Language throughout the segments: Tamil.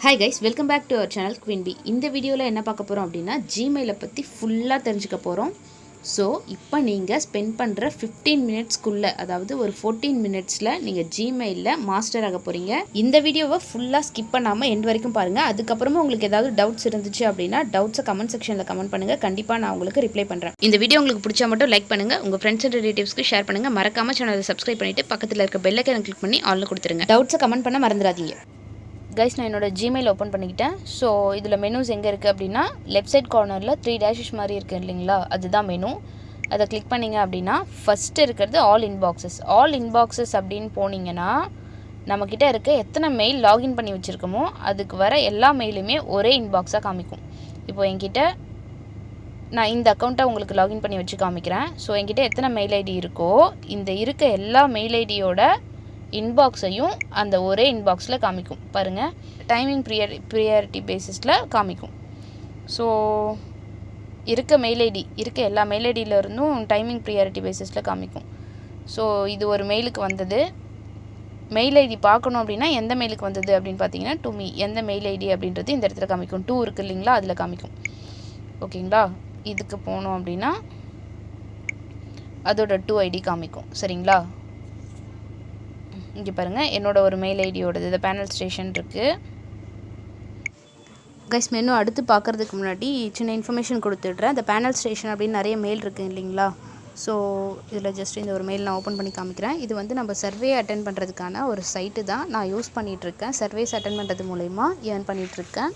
Hi guys, welcome back to our channel queen B. இந்த வீடியோவில் என்ன பார்க்க போகிறோம் அப்படின்னா, ஜிமெயிலை பற்றி ஃபுல்லாக தெரிஞ்சுக்க போகிறோம். ஸோ இப்போ நீங்கள் ஸ்பெண்ட் பண்ணுற 15 மினிட்ஸ்க்குள்ளே, அதாவது ஒரு 14 மினிட்ஸில் நீங்கள் ஜிமெயிலில் மாஸ்டர் ஆக போகிறீங்க. இந்த வீடியோவை ஃபுல்லாக ஸ்கிப் பண்ணாமல் எண்ட் வரைக்கும் பாருங்கள். அதுக்கப்புறமா உங்களுக்கு ஏதாவது டவுட்ஸ் இருந்துச்சு அப்படின்னா டவுட்ஸை கமெண்ட் செக்ஷனில் கமெண்ட் பண்ணுங்கள். கண்டிப்பாக நான் உங்களுக்கு ரிப்ளை பண்ணுறேன். இந்த வீடியோ உங்களுக்கு பிடிச்சா மட்டும் லைக் பண்ணுங்கள், உங்கள் ஃப்ரெண்ட்ஸ் அண்ட் ரிலேட்டிவ்ஸ்க்கு ஷேர் பண்ணுங்கள். மறக்காமல் சேனலை சப்ஸ்கிரைப் பண்ணிவிட்டு பக்கத்தில் இருக்க பெல் ஐகானை கிளிக் பண்ணி ஆல்ல கொடுத்துருங்க. டவுட்ஸை கமெண்ட் பண்ண மறந்துடாதீங்க. கைஸ், நான் என்னோட ஜிமெயில் ஓப்பன் பண்ணிக்கிட்டேன். ஸோ இதில் மெனூஸ் எங்கே இருக்குது அப்படின்னா, லெஃப்ட் சைட் கார்னரில் 3 டேஷஸ் மாதிரி இருக்குது இல்லைங்களா, அதுதான் மெனு. அதை கிளிக் பண்ணிங்க அப்படின்னா ஃபஸ்ட்டு இருக்கிறது ஆல் இன்பாக்ஸஸ். ஆல் இன்பாக்ஸஸ் அப்படின்னு போனீங்கன்னா நம்மக்கிட்ட இருக்க எத்தனை மெயில் லாகின் பண்ணி வச்சுருக்கோமோ அதுக்கு வர எல்லா மெயிலுமே ஒரே இன்பாக்ஸாக காமிக்கும். இப்போது என்கிட்ட நான் இந்த அக்கௌண்ட்டை உங்களுக்கு லாகின் பண்ணி வச்சு காமிக்கிறேன். ஸோ என்கிட்ட எத்தனை மெயில் ஐடி இருக்கோ இந்த இருக்க எல்லா மெயில் ஐடியோட இன்பாக்ஸையும் அந்த ஒரே இன்பாக்ஸில் காமிக்கும். பாருங்கள், டைமிங் ப்ரியாரிட்டி பேசிஸில் காமிக்கும். ஸோ இருக்க எல்லா மெயில் ஐடியிலருந்தும் டைமிங் ப்ரியாரிட்டி பேசிஸில் காமிக்கும். ஸோ இது ஒரு மெயிலுக்கு வந்தது. மெயில் ஐடி பார்க்கணும் அப்படின்னா எந்த மெயிலுக்கு வந்தது அப்படின்னு பார்த்தீங்கன்னா டு மீ, எந்த மெயில் ஐடி அப்படின்றது இந்த இடத்துல காமிக்கும். 2 இருக்குது இல்லைங்களா, அதில் காமிக்கும். ஓகேங்களா, இதுக்கு போனோம் அப்படின்னா அதோட 2 ஐடி காமிக்கும். சரிங்களா, இங்கே பாருங்கள், என்னோட ஒரு மெயில் ஐடியோடது இந்த பேனல் ஸ்டேஷன் இருக்குது. கைஸ், மெனு அடுத்து பார்க்குறதுக்கு முன்னாடி சின்ன இன்ஃபர்மேஷன் கொடுத்துட்றேன். இந்த பேனல் ஸ்டேஷன் அப்படின்னு நிறைய மெயில் இருக்குது இல்லைங்களா. ஸோ இதில் ஜஸ்ட் இந்த ஒரு மெயில் நான் ஓப்பன் பண்ணி காமிக்கிறேன். இது வந்து நம்ம சர்வே அட்டென்ட் பண்ணுறதுக்கான ஒரு சைட்டு தான் நான் யூஸ் பண்ணிகிட்ருக்கேன். சர்வேஸ் அட்டென்ட் பண்ணுறது மூலயமா ஏர்ன் பண்ணிகிட்ருக்கேன்.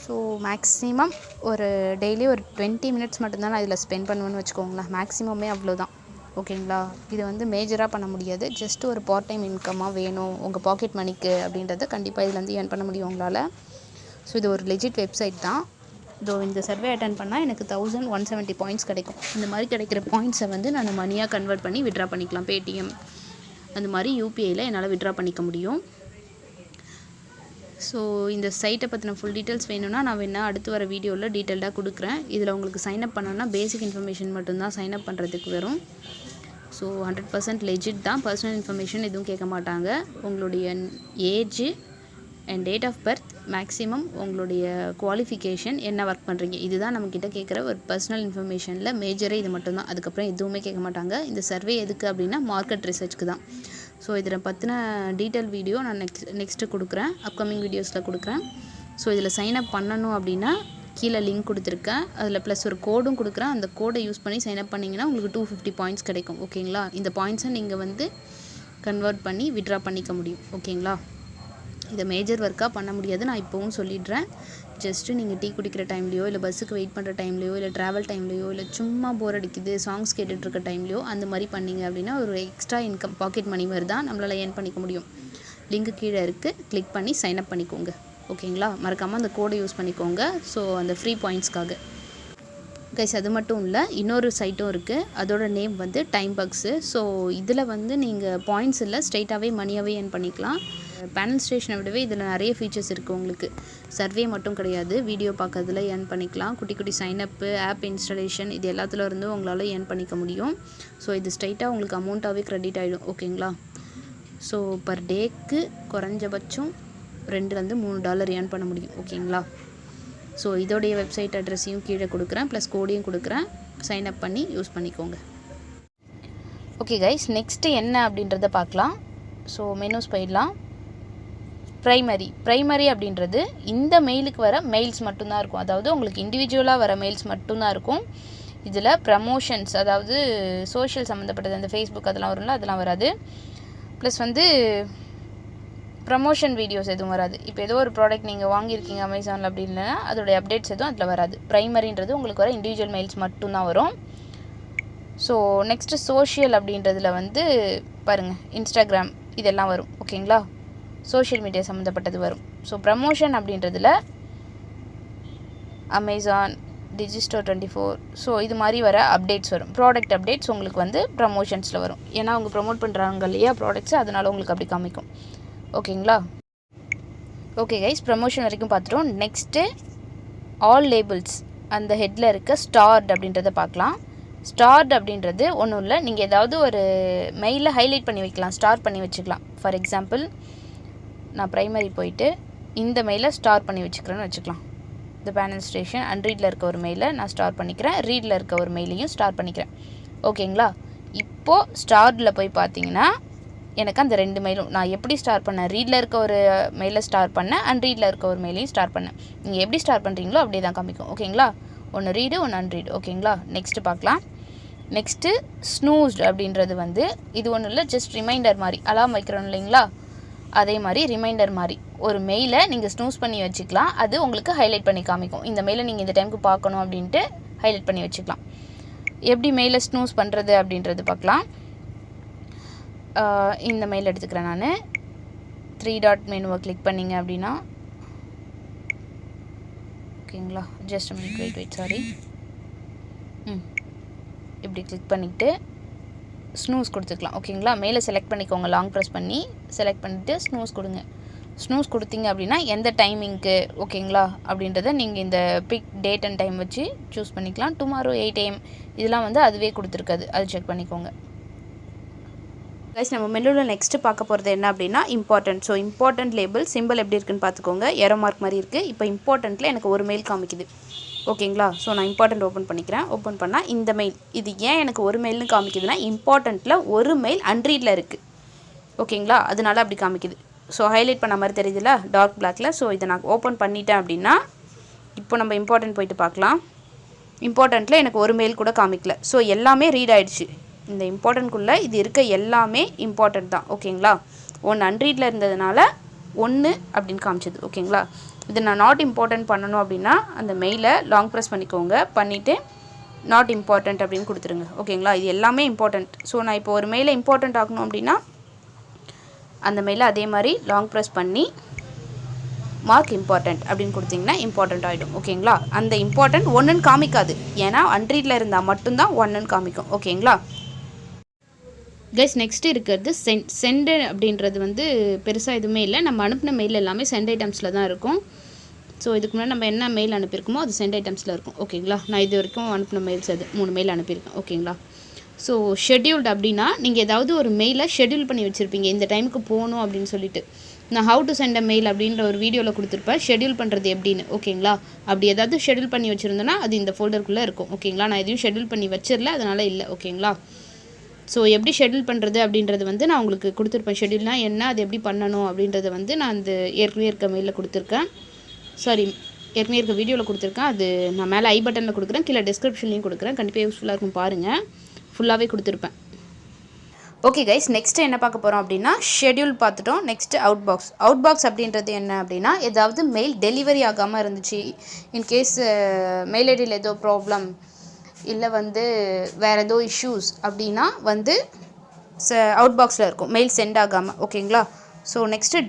ஸோ மேக்ஸிமம் ஒரு டெய்லி ஒரு 20 மினிட்ஸ் மட்டும்தான் நான் இதில் ஸ்பெண்ட் பண்ணுவேன்னு வச்சுக்கோங்களேன். மேக்ஸிமமே அவ்வளோதான். ஓகேங்களா, இது வந்து மேஜராக பண்ண முடியாது. ஜஸ்ட் ஒரு பார்ட் டைம் இன்கமாக வேணும் உங்கள் பாக்கெட் மணிக்கு அப்படின்றத கண்டிப்பாக இதுலேருந்து ஏர்ன் பண்ண முடியும் உங்களால். ஸோ இது ஒரு லெஜிட் வெப்சைட் தான். இதோ இந்த சர்வே அட்டன் பண்ணால் எனக்கு 1170 பாயிண்ட்ஸ் கிடைக்கும். இந்த மாதிரி கிடைக்கிற பாயிண்ட்ஸை வந்து நான் மணியாக கன்வெர்ட் பண்ணி விட்ரா பண்ணிக்கலாம். பேடிஎம் அந்த மாதிரி யூபிஐயில் என்னால் விட்ரா பண்ணிக்க முடியும். ஸோ இந்த சைட்டை பற்றின ஃபுல் டீட்டெயில்ஸ் வேணும்னா நான் அடுத்து வர வீடியோவில் டீட்டெயில்டாக கொடுக்குறேன். இதில் உங்களுக்கு சைன்அப் பண்ணணும்னா பேசிக் இன்ஃபர்மேஷன் மட்டும்தான் சைன்அப் பண்ணுறதுக்கு வரும். ஸோ 100% லெஜிட் தான். பர்சனல் இன்ஃபர்மேஷன் எதுவும் கேட்க மாட்டாங்க. உங்களுடைய age and date of birth, maximum உங்களுடைய குவாலிஃபிகேஷன், என்ன ஒர்க் பண்ணுறீங்க, இதுதான் நம்மக்கிட்ட கேட்குற ஒரு பர்சனல் இன்ஃபர்மேஷனில் மேஜரே இது மட்டும்தான். அதுக்கப்புறம் எதுவுமே கேட்க மாட்டாங்க. இந்த சர்வே எதுக்கு அப்படின்னா மார்க்கெட் ரிசர்ச்க்கு தான். ஸோ இதில் பற்றின டீட்டெயில் வீடியோ நான் நெக்ஸ்ட்டு கொடுக்குறேன், அப்கமிங் வீடியோஸில் கொடுக்குறேன். ஸோ இதில் சைன்அப் பண்ணணும் அப்படின்னா கீழே லிங்க் கொடுத்துருக்கேன். அதில் ப்ளஸ் ஒரு கோடும் கொடுக்குறேன். அந்த கோடை யூஸ் பண்ணி சைன்அப் பண்ணிங்கன்னா உங்களுக்கு 250 பாயிண்ட்ஸ் கிடைக்கும். ஓகேங்களா, இந்த பாயிண்ட்ஸை நீங்கள் வந்து கன்வெர்ட் பண்ணி விட்ரா பண்ணிக்க முடியும். ஓகேங்களா, இதை மேஜர் ஒர்க்காக பண்ண முடியாது, நான் இப்போவும் சொல்லிடுறேன். ஜஸ்ட்டு நீங்கள் டீ குடிக்கிற டைம்லையோ இல்லை பஸ்ஸுக்கு வெயிட் பண்ணுற டைம்லையோ இல்லை ட்ராவல் டைம்லையோ இல்லை சும்மா போர் அடிக்குது சாங்ஸ் கேட்டுட்ருக்க டைம்லையோ அந்த மாதிரி பண்ணிங்க அப்படின்னா ஒரு எக்ஸ்ட்ரா இன்கம் பாக்கெட் மணி மாதிரி தான் நம்மளால் ஏர்ன் பண்ணிக்க முடியும். லிங்க்கு கீழே இருக்குது, கிளிக் பண்ணி சைன்அப் பண்ணிக்கோங்க. ஓகேங்களா, மறக்காமல் அந்த கோடை யூஸ் பண்ணிக்கோங்க. ஸோ அந்த ஃப்ரீ பாயிண்ட்ஸ்க்காக. கைஸ், அது மட்டும் இல்லை, இன்னொரு சைட்டும் இருக்குது. அதோட நேம் வந்து டைம் பக்ஸு. ஸோ இதில் வந்து நீங்கள் பாயிண்ட்ஸ் இல்லை ஸ்ட்ரைட்டாகவே மணியாகவே ஏர்ன் பண்ணிக்கலாம். பேனல் ஸ்டேஷனை விடவே இதில் நிறைய ஃபீச்சர்ஸ் இருக்குது உங்களுக்கு. சர்வே மட்டும் கிடையாது, வீடியோ பார்க்கறதுல ஏர்ன் பண்ணிக்கலாம். குட்டி குட்டி சைனப்பு, ஆப் இன்ஸ்டாலேஷன், இது எல்லாத்துல இருந்தும் உங்களால் ஏர்ன் பண்ணிக்க முடியும். ஸோ இது ஸ்ட்ரைட்டாக உங்களுக்கு அமௌண்ட்டாகவே க்ரெடிட் ஆகிடும். ஓகேங்களா, ஸோ பர் டேக்கு குறைஞ்சபட்சம் $2-3 ஏர்ன் பண்ண முடியும். ஓகேங்களா, ஸோ இதோடைய வெப்சைட் அட்ரஸையும் கீழே கொடுக்குறேன், ப்ளஸ் கோடையும் கொடுக்குறேன். சைன்அப் பண்ணி யூஸ் பண்ணிக்கோங்க. ஓகே கைஸ், நெக்ஸ்ட்டு என்ன அப்படின்றத பார்க்கலாம். ஸோ மெனூஸ் போயிடலாம். ப்ரைமரி அப்படின்றது இந்த மெயிலுக்கு வர மெயில்ஸ் மட்டும்தான் இருக்கும். அதாவது உங்களுக்கு இண்டிவிஜுவலாக வர மெயில்ஸ் மட்டும்தான் இருக்கும். இதில் ப்ரமோஷன்ஸ், அதாவது சோஷியல் சம்மந்தப்பட்டது, அந்த ஃபேஸ்புக் அதெல்லாம் வரும்ல, அதெல்லாம் வராது. ப்ளஸ் வந்து ப்ரமோஷன் வீடியோஸ் எதுவும் வராது. இப்போ ஏதோ ஒரு ப்ராடக்ட் நீங்கள் வாங்கியிருக்கீங்க அமேசானில் அப்படி இல்லைன்னா அதோடைய அப்டேட்ஸ் எதுவும் அதில் வராது. ப்ரைமரின்றது உங்களுக்கு வர இண்டிவிஜுவல் மெயில்ஸ் மட்டும்தான் வரும். ஸோ நெக்ஸ்ட்டு சோஷியல் அப்படின்றதில் வந்து பாருங்கள், இன்ஸ்டாகிராம் இதெல்லாம் வரும். ஓகேங்களா, சோஷியல் மீடியா சம்மந்தப்பட்டது வரும். ஸோ ப்ரமோஷன் அப்படின்றதில் அமேசான், டிஜிஸ்டோர் 24, ஸோ இது மாதிரி வர அப்டேட்ஸ் வரும். ப்ராடக்ட் அப்டேட்ஸ் உங்களுக்கு வந்து ப்ரமோஷன்ஸில் வரும். ஏன்னா அவங்க ப்ரமோட் பண்ணுறாங்க இல்லையா ப்ராடக்ட்ஸை, அதனால் உங்களுக்கு அப்படி காமிக்கும். ஓகேங்களா, ஓகே கைஸ், ப்ரமோஷன் வரைக்கும் பார்த்துட்டோம். நெக்ஸ்ட்டு ஆல் லேபிள்ஸ், அந்த ஹெட்டில் இருக்க ஸ்டார்ட் அப்படின்றத பார்க்கலாம். ஸ்டார்ட் அப்படின்றது ஒன்றும் இல்லை, நீங்கள் ஏதாவது ஒரு மெயிலில் ஹைலைட் பண்ணி வைக்கலாம், ஸ்டார் பண்ணி வச்சுக்கலாம். ஃபார் எக்ஸாம்பிள் நான் ப்ரைமரி போயிட்டு இந்த மெயிலை ஸ்டார் பண்ணி வச்சுக்கிறேன்னு வச்சுக்கலாம். இந்த பேனல் ஸ்டேஷன் அன்ரீடில் இருக்க ஒரு மெயிலை நான் ஸ்டார் பண்ணிக்கிறேன், ரீடில் இருக்க ஒரு மெயிலையும் ஸ்டார் பண்ணிக்கிறேன். ஓகேங்களா? இப்போது ஸ்டாரில் போய் பார்த்தீங்கன்னா எனக்கு அந்த 2 மெயிலும் நான் எப்படி ஸ்டார் பண்ணேன், ரீடில் இருக்க ஒரு மெயிலை ஸ்டார் பண்ணேன், அன்ரீடில் இருக்க ஒரு மெயிலையும் ஸ்டார் பண்ணேன். நீங்கள் எப்படி ஸ்டார் பண்ணுறீங்களோ அப்படியே தான் காமிக்கும். ஓகேங்களா? ஒன்று ரீடு ஒன்று அன்ரீடு. ஓகேங்களா? நெக்ஸ்ட்டு பார்க்கலாம். நெக்ஸ்ட்டு ஸ்னூஸ்டு அப்படின்றது வந்து இது ஒன்றும் இல்லை, ஜஸ்ட் ரிமைண்டர் மாதிரி அலாம் வைக்கிறோம் இல்லைங்களா, அதே மாதிரி ரிமைண்டர் மாதிரி ஒரு மெயிலை நீங்கள் ஸ்னூஸ் பண்ணி வச்சுக்கலாம். அது உங்களுக்கு ஹைலைட் பண்ணி காமிக்கும். இந்த மெயிலை நீங்கள் இந்த டைமுக்கு பார்க்கணும் அப்படின்ட்டு ஹைலைட் பண்ணி வச்சுக்கலாம். எப்படி மெயிலை ஸ்னூஸ் பண்ணுறது அப்படின்றது பார்க்கலாம். இந்த மெயில் எடுத்துக்கிறேன் நான். 3 டாட் மெனுவை கிளிக் பண்ணிங்க அப்படின்னா ஓகேங்களா, ஜஸ்ட் மினிட் வெயிட் சாரி. இப்படி கிளிக் பண்ணிவிட்டு ஸ்னூஸ் கொடுத்துக்கலாம். ஓகேங்களா? மேலே செலக்ட் பண்ணிக்கோங்க, லாங் ப்ரெஸ் பண்ணி செலக்ட் பண்ணிவிட்டு ஸ்னூஸ் கொடுங்க. ஸ்னூஸ் கொடுத்தீங்க அப்படின்னா எந்த டைமிங்க்கு ஓகேங்களா அப்படின்றத நீங்கள் இந்த பிக் டேட் அண்ட் டைம் வச்சு சூஸ் பண்ணிக்கலாம். டுமாரோ 8 AM இதெல்லாம் வந்து அதுவே கொடுத்துருக்காது, அது செக் பண்ணிக்கோங்க. கைஸ் நம்ம மெனுவில் நெக்ஸ்ட்டு பார்க்க போகிறது என்ன அப்படின்னா important. So important label simple எப்படி இருக்குன்னு பார்த்துக்கோங்க. ஏரோ மார்க் மாதிரி இருக்குது. இப்போ இம்பார்ட்டண்ட்டில் எனக்கு ஒரு மெயில் காமிக்குது. ஓகேங்களா? ஸோ நான் இம்பார்ட்டன்ட் ஓப்பன் பண்ணிக்கிறேன். ஓப்பன் பண்ணால் இந்த மெயில் இது ஏன் எனக்கு ஒரு மெயில்னு காமிக்குதுன்னா இம்பார்ட்டண்ட்டில் ஒரு மெயில் அன்ரீடில் இருக்குது. ஓகேங்களா? அதனால அப்படி காமிக்குது. ஸோ ஹைலைட் பண்ண மாதிரி தெரியுதுல்ல டார்க் பிளாக்ல. ஸோ இதை நான் ஓப்பன் பண்ணிட்டேன் அப்படின்னா இப்போ நம்ம இம்பார்ட்டன்ட் போயிட்டு பார்க்கலாம். இம்பார்ட்டண்ட்டில் எனக்கு ஒரு மெயில் கூட காமிக்கல. ஸோ எல்லாமே ரீட் ஆகிடுச்சு. இந்த இம்பார்ட்டன்ட்குள்ளே இது இருக்க எல்லாமே இம்பார்ட்டன்ட் தான். ஓகேங்களா? ஒன்று அன்ரீடில் இருந்ததுனால 1 அப்படின்னு காமிச்சது. ஓகேங்களா? இது நான் நாட் இம்பார்ட்டன்ட் பண்ணணும் அப்படின்னா அந்த மெயிலை லாங் ப்ரெஸ் பண்ணிக்கோங்க, பண்ணிவிட்டு நாட் இம்பார்ட்டன்ட் அப்படின்னு கொடுத்துருங்க. ஓகேங்களா? இது எல்லாமே இம்பார்ட்டன்ட். ஸோ நான் இப்போ ஒரு மெயிலை இம்பார்ட்டன்ட் ஆகணும் அப்படின்னா அந்த மெயிலை அதே மாதிரி லாங் ப்ரெஸ் பண்ணி மார்க் இம்பார்ட்டன்ட் அப்படின்னு கொடுத்தீங்கன்னா இம்பார்ட்டன்ட் ஆகிடும். ஓகேங்களா? அந்த இம்பார்ட்டன்ட் 1ன்னு காமிக்காது, ஏன்னா அன்ரீடில் இருந்தால் மட்டும்தான் 1ன்னு காமிக்கும். ஓகேங்களா? கைஸ் நெக்ஸ்ட்டு இருக்கிறது சென்டு அப்படின்றது வந்து பெருசாக எதுவுமே இல்லை. நம்ம அனுப்பின மெயில் எல்லாமே சென்ட் ஐட்டம்ஸில் தான் இருக்கும். ஸோ இதுக்கு முன்னாடி நம்ம என்ன மெயில் அனுப்பியிருக்கோமோ அது சென்ட் ஐட்டம்ஸில் இருக்கும். ஓகேங்களா? நான் இது வரைக்கும் அனுப்பின மெயில்ஸ் அது 3 மெயில் அனுப்பியிருக்கேன். ஓகேங்களா? ஸோ ஷெட்யூல்டு அப்படின்னா நீங்கள் ஏதாவது ஒரு மெயிலை ஷெட்யூல் பண்ணி வச்சுருப்பீங்க, இந்த டைமுக்கு போகணும் அப்படின்னு சொல்லிட்டு. நான் how to send a mail அப்படின்ற ஒரு வீடியோவில் கொடுத்துருப்பேன் ஷெட்யூல் பண்ணுறது எப்படின்னு. ஓகேங்களா? அப்படி ஏதாவது ஷெட்யூல் பண்ணி வச்சுருந்தேன்னா அது இந்த ஃபோல்டருக்குள்ளே இருக்கும். ஓகேங்களா? நான் எதையும் ஷெட்யூல் பண்ணி வச்சிடல, அதனால் இல்லை. ஓகேங்களா? ஸோ எப்படி ஷெட்யூல் பண்ணுறது அப்படின்றது வந்து நான் உங்களுக்கு கொடுத்துருப்பேன். ஷெட்யூல்னால் என்ன, அது எப்படி பண்ணணும் அப்படின்றத வந்து நான் அந்த ஏற்கனவே இருக்க மெயிலில் கொடுத்துருக்கேன். சாரி, ஏற்கனவே இருக்க வீடியோவில் கொடுத்துருக்கேன். அது நான் மேலே ஐ பட்டனில் கொடுக்குறேன், கீழே டிஸ்கிரிப்ஷன்லையும் கொடுக்குறேன். கண்டிப்பாக யூஸ்ஃபுல்லாக இருக்கும், பாருங்கள். ஃபுல்லாகவே கொடுத்துருப்பேன். ஓகே கைஸ், நெக்ஸ்ட்டு என்ன பார்க்க போகிறோம் அப்படின்னா ஷெட்யூல் பார்த்துட்டோம். Next out box. Out box அப்படின்றது என்ன அப்படின்னா ஏதாவது மெயில் டெலிவரி ஆகாமல் இருந்துச்சு, இன்கேஸ் மெயில் ஐடியில் ஏதோ ப்ராப்ளம் இல்லை வந்து வேறு ஏதோ இஷ்யூஸ் அப்படின்னா வந்து அவுட் பாக்ஸில் இருக்கும், மெயில் சென்ட் ஆகாமல். ஓகேங்களா? ஸோ நெக்ஸ்ட்டு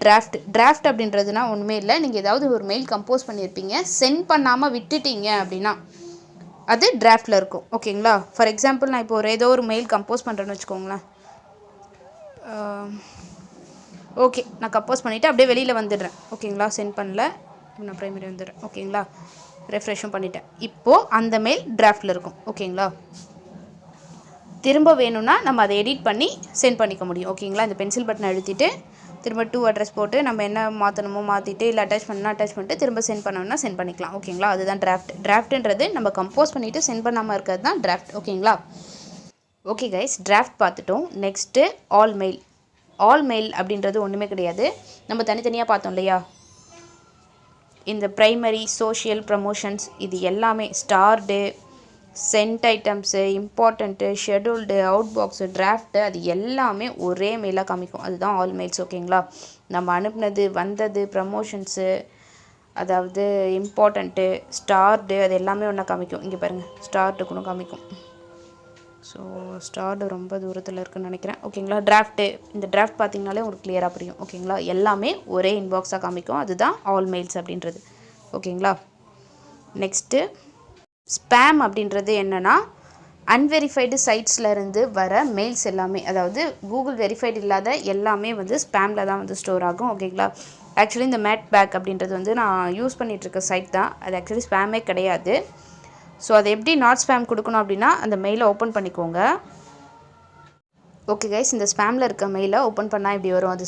டிராஃப்ட் அப்படின்றதுனா ஒன்றுமே இல்லை. நீங்கள் ஏதாவது ஒரு மெயில் கம்போஸ் பண்ணியிருப்பீங்க, சென்ட் பண்ணாமல் விட்டுட்டீங்க அப்படின்னா அது டிராஃப்டில் இருக்கும். ஓகேங்களா? ஃபார் எக்ஸாம்பிள் நான் இப்போ ஏதோ ஒரு மெயில் கம்போஸ் பண்ணுறேன்னு வச்சுக்கோங்களேன். ஓகே, நான் கம்போஸ் பண்ணிவிட்டு அப்படியே வெளியில் வந்துடுறேன். ஓகேங்களா? சென்ட் பண்ணல, நான் ப்ரைமரி வந்துடுறேன். ஓகேங்களா? ரெஃப்ரெஷும் பண்ணிட்டேன். இப்போது அந்த மெயில் டிராஃப்டில் இருக்கும். ஓகேங்களா? திரும்ப வேணும்னா நம்ம அதை எடிட் பண்ணி சென்ட் பண்ணிக்க முடியும். ஓகேங்களா? இந்த பென்சில் பட்டனை அழுத்திட்டு திரும்ப டூ அட்ரஸ் போட்டு நம்ம என்ன மாற்றணுமோ மாற்றிட்டு இல்லை அட்டாச் பண்ணால் அட்டாச் பண்ணிட்டு திரும்ப சென்ட் பண்ணணும்னா சென்ட் பண்ணிக்கலாம். ஓகேங்களா? அதுதான் டிராஃப்ட்ன்றது நம்ம கம்போஸ் பண்ணிவிட்டு சென்ட் பண்ணாமல் இருக்கிறது தான் டிராஃப்ட். ஓகேங்களா? ஓகே கைஸ், டிராஃப்ட் பார்த்துட்டோம். நெக்ஸ்ட்டு ஆல் மெயில் அப்படின்றது ஒன்றுமே கிடையாது. நம்ம தனித்தனியாக பார்த்தோம் இல்லையா, இந்த ப்ரைமரி, சோஷியல், ப்ரமோஷன்ஸ் இது எல்லாமே starred, sent items, important, scheduled, outbox, draft அது எல்லாமே ஒரே மெயிலாக காமிக்கும். அதுதான் ஆல் மெயில்ஸ். ஓகேங்களா? நம்ம அனுப்புனது, வந்தது, ப்ரமோஷன்ஸு, அதாவது இம்பார்ட்டண்ட்டு, ஸ்டார்டு அது எல்லாமே ஒன்றா காமிக்கும். இங்கே பாருங்கள், ஸ்டார்டு கூட காமிக்கும். ஸோ ஸ்டார்டு ரொம்ப தூரத்தில் இருக்குன்னு நினைக்கிறேன். ஓகேங்களா? டிராஃப்ட்டு, இந்த டிராஃப்ட் பார்த்திங்கனாலே உங்களுக்கு கிளியராக புரியும். ஓகேங்களா? எல்லாமே ஒரே இன்பாக்ஸாக காமிக்கும். அதுதான் ஆல் மெயில்ஸ் அப்படின்றது. ஓகேங்களா? நெக்ஸ்ட்டு ஸ்பேம் அப்படின்றது என்னென்னா அன்வெரிஃபைடு சைட்ஸ்லேருந்து வர மெயில்ஸ் எல்லாமே, அதாவது கூகுள் வெரிஃபைடு இல்லாத எல்லாமே வந்து ஸ்பேமில் தான் வந்து ஸ்டோர் ஆகும். ஓகேங்களா? ஆக்சுவலி இந்த மேட் பேக் அப்படின்றது வந்து நான் யூஸ் பண்ணிகிட்ருக்க சைட் தான், அது ஆக்சுவலி ஸ்பேமே கிடையாது. ஸோ அதை எப்படி நாட் ஸ்பேம் கொடுக்கணும் அப்படின்னா அந்த மெயிலை ஓப்பன் பண்ணிக்கோங்க. ஓகே கைஸ், இந்த ஸ்பேமில் இருக்க மெயிலை ஓப்பன் பண்ணால் இப்படி வரும். அது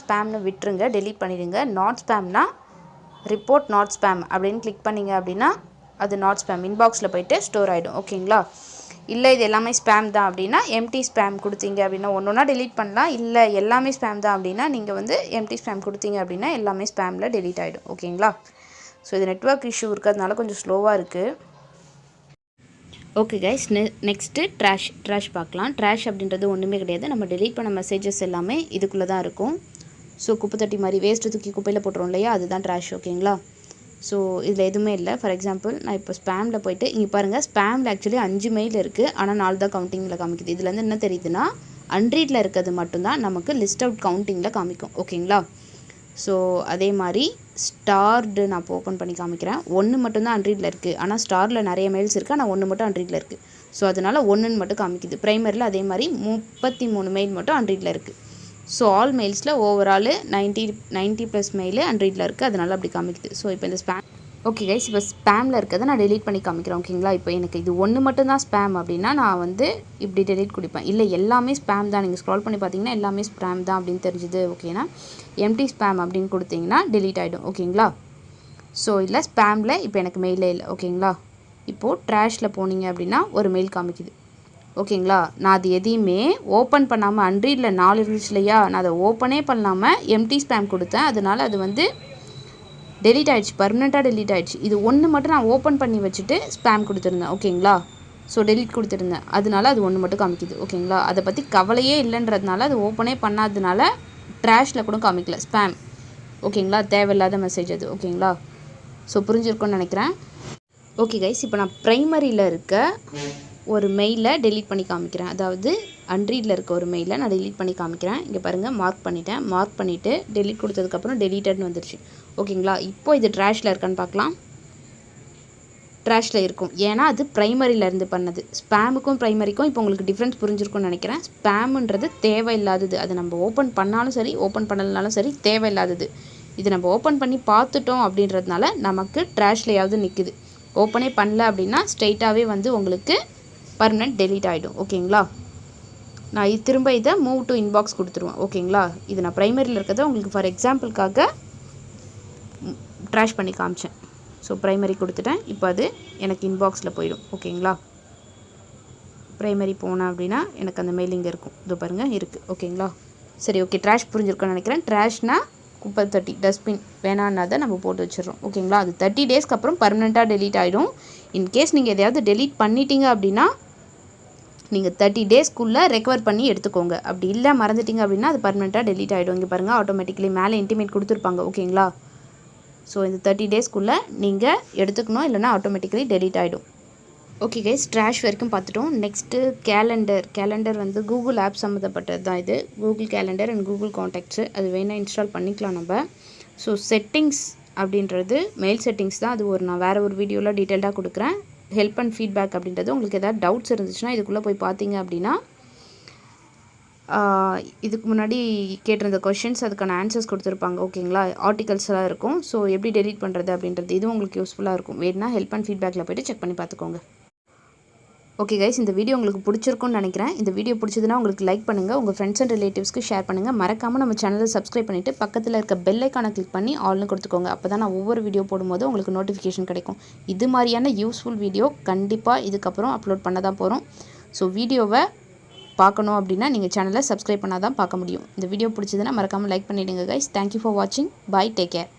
ஸ்பேம்னு விட்டுருங்க, டெலீட் பண்ணிடுங்க. நாட் ஸ்பேம்னா ரிப்போர்ட் நாட் ஸ்பேம் அப்படின்னு கிளிக் பண்ணிங்க அப்படின்னா அது நாட் ஸ்பேம் இன்பாக்ஸில் போய்ட்டு ஸ்டோர் ஆகிடும். ஓகேங்களா? இல்லை இது எல்லாமே ஸ்பேம் தான் அப்படின்னா எம்டி ஸ்பேம் கொடுத்தீங்க அப்படின்னா ஒன்றா டெலீட் பண்ணலாம். இல்லை எல்லாமே ஸ்பேம் தான் அப்படின்னா நீங்கள் வந்து எம்டி ஸ்பேம் கொடுத்தீங்க அப்படின்னா எல்லாமே ஸ்பேமில் டெலீட் ஆகிடும். ஓகேங்களா? ஸோ இது நெட்வொர்க் இஷ்யூ இருக்கிறதுனால கொஞ்சம் ஸ்லோவாக இருக்குது. ஓகே கைஸ், நெக்ஸ்ட்டு ட்ராஷ் பார்க்கலாம். ட்ராஷ் அப்படின்றது ஒன்றுமே கிடையாது. நம்ம டெலீட் பண்ண மெசேஜஸ் எல்லாமே இதுக்குள்ளே தான் இருக்கும். ஸோ குப்பை தட்டி மாதிரி வேஸ்ட்டு தூக்கி குப்பையில் போட்டுரும் இல்லையா, அதுதான் ட்ராஷ். ஓகேங்களா? ஸோ இதில் எதுவுமே இல்லை. ஃபார் எக்ஸாம்பிள் நான் இப்போ ஸ்பேமில் போய்ட்டு இங்கே பாருங்கள், ஸ்பேமில் ஆக்சுவலி 5 மெயில் இருக்குது, ஆனால் 4 தான் கவுண்டிங்கில் காமிக்குது. இதுலேருந்து என்ன தெரியுதுன்னா அன்ரீடில் இருக்கிறது மட்டும்தான் நமக்கு லிஸ்ட் அவுட் கவுண்டிங்கில் காமிக்கும். ஓகேங்களா? ஸோ அதே மாதிரி ஸ்டார்டு நான் இப்போ ஓப்பன் பண்ணி காமிக்கிறேன். 1 மட்டும்தான் அன்ரீடில் இருக்குது, ஆனால் ஸ்டாரில் நிறைய மெயில்ஸ் இருக்குது, ஆனால் 1 மட்டும் அன்ரீடில் இருக்குது. ஸோ அதனால் 1ன்னு மட்டும் காமிக்குது. ப்ரைமரியில் அதே மாதிரி 33 மெயில் மட்டும் அன்ரீடில் இருக்குது. ஸோ ஆல் மெயில்ஸில் ஓவரால் 90+ மெயில் அன்ரீடில் இருக்குது, அதனால் அப்படி காமிக்குது. ஸோ இப்போ இந்த ஸ்பேம் ஓகே கைஸ், இப்போ ஸ்பேமில் இருக்கிறத நான் டெலீட் பண்ணி காமிக்கிறேன். ஓகேங்களா? இப்போ எனக்கு இது 1 மட்டும் தான் ஸ்பேம் அப்படின்னா நான் வந்து இப்படி டெலீட் கொடுப்பேன். இல்லை எல்லாமே ஸ்பேம் தான், நீங்கள் ஸ்க்ரால் பண்ணி பார்த்தீங்கன்னா எல்லாமே ஸ்பேம் தான் அப்படின்னு தெரிஞ்சுது. ஓகேனா எம்டி ஸ்பேம் அப்படின்னு கொடுத்தீங்கன்னா டெலீட் ஆகிடும். ஓகேங்களா? ஸோ இல்லை ஸ்பேமில் இப்போ எனக்கு மெயிலே இல்லை. ஓகேங்களா? இப்போது ட்ராஷில் போனீங்க அப்படின்னா ஒரு மெயில் காமிக்குது. ஓகேங்களா? நான் அது எதையுமே ஓப்பன் பண்ணாமல் அன்ரீடில் 4 இருந்துச்சு இல்லையா, நான் அதை ஓப்பனே பண்ணாமல் எம்டி ஸ்பேம் கொடுத்தேன். அதனால் அது வந்து டெலீட் ஆகிடுச்சு, பர்மனெண்ட்டாக டெலீட் ஆகிடுச்சு. இது 1 மட்டும் நான் ஓப்பன் பண்ணி வச்சுட்டு ஸ்பேம் கொடுத்துருந்தேன். ஓகேங்களா? ஸோ டெலீட் கொடுத்துருந்தேன், அதனால அது 1 மட்டும் காமிக்குது. ஓகேங்களா? அதை பற்றி கவலையே இல்லைன்றதுனால அது ஓப்பனே பண்ணாததுனால ட்ராஷில் கூட காமிக்கல, ஸ்பேம். ஓகேங்களா? தேவையில்லாத மெசேஜ் அது. ஓகேங்களா? ஸோ புரிஞ்சிருக்கும்னு நினைக்கிறேன். ஓகே கைஸ், இப்போ நான் ப்ரைமரியில் இருக்க ஒரு மெயிலை டெலீட் பண்ணி காமிக்கிறேன். அதாவது அன்ரீடில் இருக்க ஒரு மெயிலை நான் டெலீட் பண்ணி காமிக்கிறேன். இங்கே பாருங்கள், மார்க் பண்ணிட்டேன். மார்க் பண்ணிவிட்டு டெலீட் கொடுத்ததுக்கப்புறம் டெலீட்டட்னு வந்துருச்சு. ஓகேங்களா? இப்போ இது ட்ராஷில் இருக்கான்னு பார்க்கலாம். ட்ராஷில் இருக்கும், ஏன்னா அது ப்ரைமரியிலேருந்து பண்ணது. ஸ்பேமுக்கும் ப்ரைமரிக்கும் இப்போ உங்களுக்கு டிஃப்ரென்ஸ் புரிஞ்சிருக்கும்னு நினைக்கிறேன். ஸ்பேமுன்றது தேவையில்லாதது, அது நம்ம ஓப்பன் பண்ணாலும் சரி ஓப்பன் பண்ணலனாலும் சரி தேவையில்லாதது. இது நம்ம ஓப்பன் பண்ணி பார்த்துட்டோம் அப்படின்றதுனால நமக்கு ட்ராஷ்லையாவது நிற்குது. ஓப்பனே பண்ணல அப்படின்னா ஸ்ட்ரெயிட்டாகவே வந்து உங்களுக்கு பர்மனெண்ட் டெலீட் ஆகிடும். ஓகேங்களா? நான் திரும்ப இதை மூவ் டு இன்பாக்ஸ் கொடுத்துருவேன். ஓகேங்களா? இது நான் ப்ரைமரியில் இருக்கிறத உங்களுக்கு ஃபார் எக்ஸாம்பிளுக்காக ட்ராஷ் பண்ணி காமிச்சேன். ஸோ ப்ரைமரி கொடுத்துட்டேன், இப்போ அது எனக்கு இன்பாக்ஸில் போயிடும். ஓகேங்களா? ப்ரைமரி போனேன் அப்படின்னா எனக்கு அந்த மெயில் இங்கே இருக்கும். இது பாருங்கள் இருக்குது. ஓகேங்களா? சரி, ஓகே, ட்ராஷ் புரிஞ்சிருக்குன்னு நினைக்கிறேன். ட்ராஷ்னால் குப்பை தட்டி, டஸ்ட்பின், வேணான்னதை நம்ம போட்டு வச்சிடறோம். ஓகேங்களா? அது 30 டேஸ்க்கு அப்புறம் பர்மனெண்ட்டாக டெலீட் ஆகிடும். இன்கேஸ் நீங்கள் எதையாவது டெலீட் பண்ணிட்டீங்க அப்படின்னா நீங்கள் 30 டேஸ்க்குள்ளே ரெக்கவர் பண்ணி எடுத்துக்கோங்க. அப்படி இல்லை மறந்துட்டிங்க அப்படின்னா அது பர்மனெண்ட்டாக டெலீட் ஆகிடும். இங்கே பாருங்கள், ஆட்டோமேட்டிக்கலி மேலே இன்டிமேட் கொடுத்துருப்பாங்க. ஓகேங்களா? ஸோ இந்த 30 டேஸ்க்குள்ளே நீங்கள் எடுத்துக்கணும், இல்லைனா ஆட்டோமேட்டிக்கலி டெலீட் ஆகிடும். ஓகே கைஸ், ட்ராஷ் வரைக்கும் பார்த்துட்டோம். நெக்ஸ்ட்டு கேலண்டர் வந்து கூகுள் ஆப் சம்மந்தப்பட்டது தான் இது. Google calendar and Google contacts, அது வேணால் இன்ஸ்டால் பண்ணிக்கலாம் நம்ம. ஸோ செட்டிங்ஸ் அப்படின்றது மெயில் செட்டிங்ஸ் தான். அது நான் வேறு ஒரு வீடியோவில் டீட்டெயில்டாக கொடுக்குறேன். ஹெல்ப் அண்ட் ஃபீட்பேக் அப்படின்றது உங்களுக்கு எதாவது டவுட்ஸ் இருந்துச்சுன்னா இதுக்குள்ளே போய் பார்த்தீங்க அப்படின்னா இதுக்கு முன்னாடி கேட்டிருந்த கொஷின்ஸ் அதுக்கான ஆன்சர்ஸ் கொடுத்துருப்பாங்க. ஓகேங்களா? ஆர்டிகல்ஸ்லாம் இருக்கும். ஸோ எப்படி டெலீட் பண்ணுறது அப்படின்றது இதுவும் உங்களுக்கு யூஸ்ஃபுல்லாக இருக்கும். வேணுன்னா ஹெல்ப் அண்ட் ஃபீட்பேக்கில் போய்ட்டு செக் பண்ணி பார்த்துக்கோங்க. ஓகே கைஸ், இந்த வீடியோ உங்களுக்கு பிடிச்சிருக்கும்னு நினைக்கிறேன். இந்த வீடியோ பிடிச்சதுன்னா உங்களுக்கு லைக் பண்ணுங்கள், உங்கள் ஃப்ரெண்ட்ஸ் அண்ட் ரிலேட்டிவ்ஸ்க்கு ஷேர் பண்ணுங்கள். மறக்காமல் நம்ம சேனலை சப்ஸ்கிரைப் பண்ணிவிட்டு பக்கத்தில் இருக்க பெல் ஐக்கானை கிளிக் பண்ணி ஆல்னு கொடுத்துக்கோங்க. அப்போ தான் நான் ஒவ்வொரு வீடியோ போடும்போது உங்களுக்கு நோட்டிஃபிகேஷன் கிடைக்கும். இது மாதிரியான யூஸ்ஃபுல் வீடியோ கண்டிப்பாக இதுக்கப்புறம் அப்லோட் பண்ண தான் போகிறோம். ஸோ வீடியோவை பார்க்கணும் அப்படின்னா நீங்கள் சேனலை சப்ஸ்கிரைப் பண்ணால் தான் பார்க்க முடியும். இந்த வீடியோ பிடிச்சதுன்னா மறக்காமல் லைக் பண்ணிவிடுங்க கைஸ். தேங்க்யூ ஃபார் வாட்சிங். Bye, take care.